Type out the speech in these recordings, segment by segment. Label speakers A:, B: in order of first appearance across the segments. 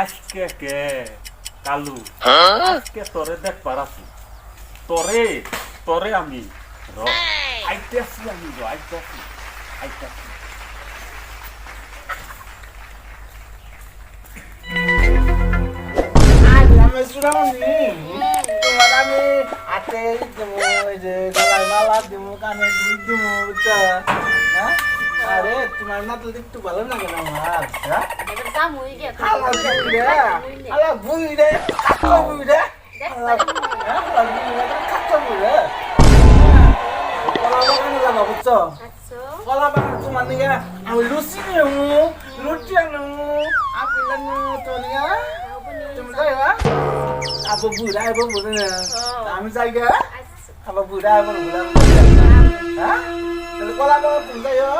A: আজকে কে কালু আজকে তোরে দেখ পারাছি তোরে তোরে আমি আইতেছি আমি আইতেছি আইতেছি
B: আমি শুনামনি তোমার আমি হাতে দেবো ওই যে গলায় মালা দেবো কানে দুধ দেবো বুঝছো হ্যাঁ আরে তোমার না তো একটু ভালো লাগে না আমার হ্যাঁ আলা বুই রে কাটো বুই রে আলা বুই রে কাটো বুই রে কলা বাগানে যাবো বুঝছো কলা বাগানে তোমার নিয়ে আমি লুচি নেবো রুটি আনবো আপেল আনবো তো নিয়ে তুমি যাইবা আবু বুড়া আবু বুড়া না আমি যাইগা আবু বুড়া আবু বুড়া হ্যাঁ তাহলে কলা বাবা তুমি যাইও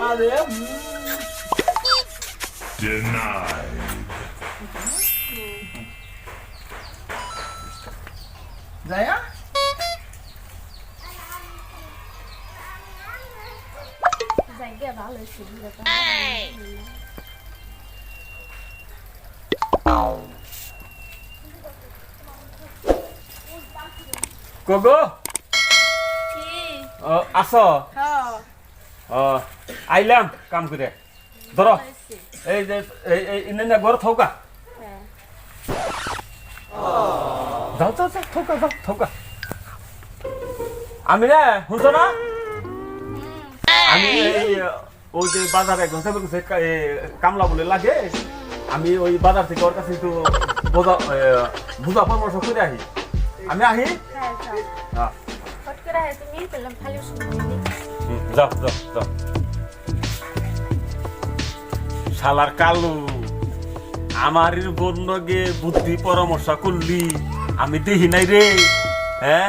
B: আরে
C: Denied.
B: যাইয়া
A: গগো আসো আইলাম কাম করে ধরো এই যে ইন্ডিয়া ঘর থৌকা যাও যাও যাও থৌকা যাও থৌকা আমি রে শুনছো না আমি ওই যে বাজারে ঘষে ঘষে কামলা বলে লাগে আমি ওই বাজার থেকে ওর কাছে একটু বুঝা পরামর্শ করে আহি আমি আহি যাও যাও যাও শালার কালু আমার বন্যকে বুদ্ধি পরামর্শ করলি আমি দেখি নাই রে হ্যাঁ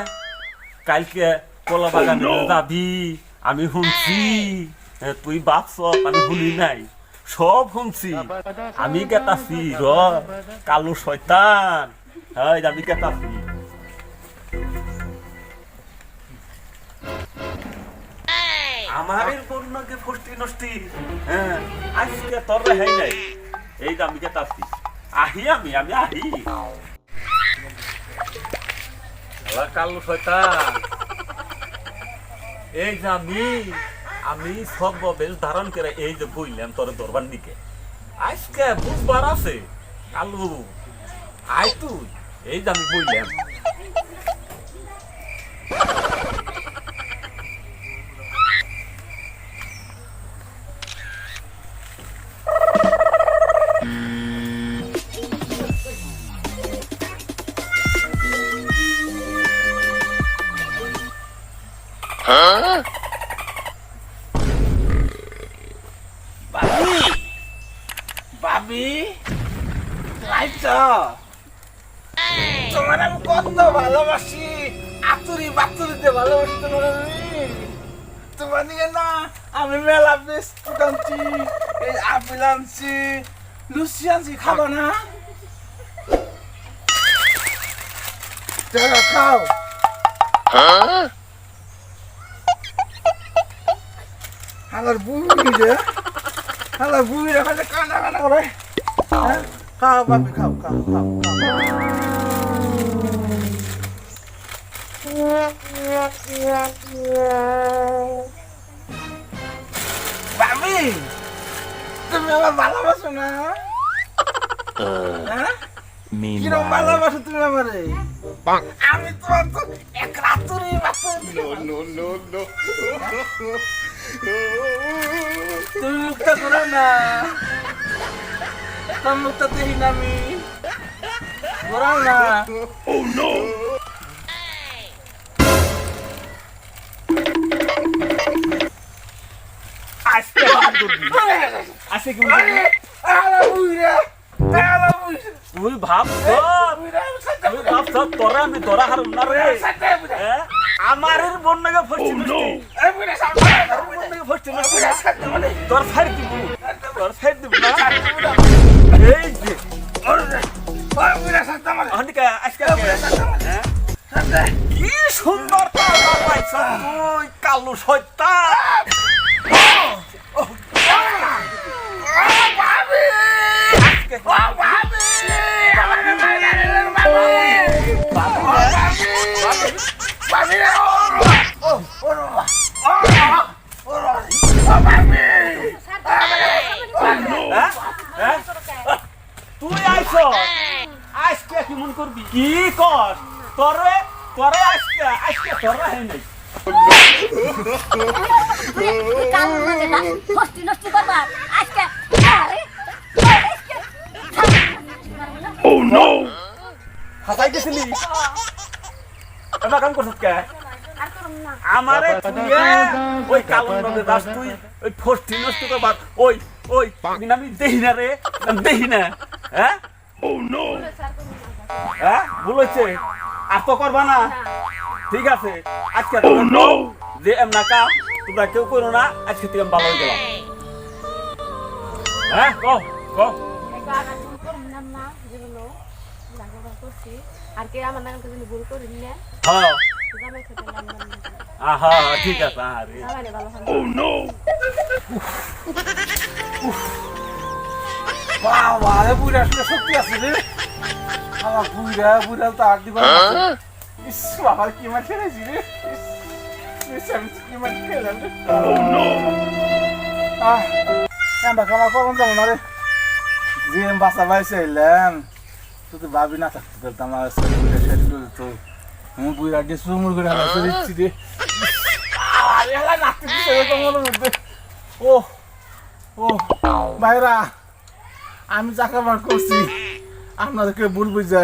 A: কালকে কলা বাগানে যাবি আমি শুনছি তুই বাপস আমি শুনি নাই সব শুনছি আমি কেতাছি র কালু শয়তান হ্যাঁ আমি কেতাছি আমার বন্যকে ফষ্টি নষ্টি হ্যাঁ আজকে তোর রেহাই নাই এই যে আমি কেতাছি আহি আমি আহি কালু শয়তান এই যে আমি সব বেশ ধারণ করে এই যে বইলাম তোর দরবার দিকে আজকে বুঝবার আছে কালু আয় তুই এই যে আমি বইলাম
B: বাবি লাইছো তোমার আমি কত ভালোবাসি আতুরি বাতুরিতে ভালোবাসি তোমার আমি তোমার নিয়ে না আমি মেলা বিস্কুট আনছি এই আপেল আনছি লুচি আনছি খাবো না চলো খাও হালার বুড়ি রে হালার বুড়ি রে কানা কানা করে খাও বাবি খাও খাও খাও বাবি তুমি আমার ভালোবাসো না কিরম ভালোবাসো তুমি আমারে আমি তোমার তো এক রাতুরি তুমি মুখটা করো না তোর মুখটা দেখি না আমি ঘোরাও না
A: আজকে আজকে কি তুই ভাবছ তোরা আমি ধরা হারুম না রে আমার বন্যাকে ফসছি তোর সাইড দিব না এই যে কি সুন্দর তুই কালু শয়তান
B: ভাবি
A: হ্যাঁ? হ্যাঁ? তুই আইছ আজকে কি মন করবি কি কর তোরে তোরে আজকে তোরা হয় নাই
C: কাল না যেটা হস্তি নষ্ট করবার আজকে আরে
A: হাসাই গেছিলি এবার কাম করছিস কে
C: আর করুম না
A: আমারে তুই ওই কালুর নদে দাস তুই ওই ফষ্টি নষ্ট করবার ওই ওই আমি দেখি না রে আমি দেখি না হ্যাঁ হ্যাঁ ভুল হচ্ছে আর তো করবা না ঠিক আছে আজকে যে এমনা কাম তোমরা কেউ করো না আজকে থেকে আমি ভালো হয়ে গেলাম হ্যাঁ কও কও
D: এবার আর করুম না না যেগুলো লাগা করছি আর কে আমার নাম কিছু ভুল করি না
A: হ্যাঁ
D: জামাই খেতে লাগলাম
A: আহা ঠিক আছে আরে
D: জামাই ভালো হয়
B: বাবা রে বুড়া আসলে সত্যি আছে রে আমার বুড়া তো আর দিবা ইস বাবা কি মার খেলেছি রে ইস আমি কি মার খেলাম রে আমরা খাবার কখন যাবো না রে যে বাসা বাইসে এলাম তুই তো ভাবি না থাকতে পারতাম আমার শরীরে শরীর তো আমি বুড়া দিয়ে সুমুর করে হালাতে দিচ্ছি রে নাচতে দিচ্ছে মনের মধ্যে ও ও ভাইরা আমি চাকা বার করছি আপনাদেরকে ভুল বুঝা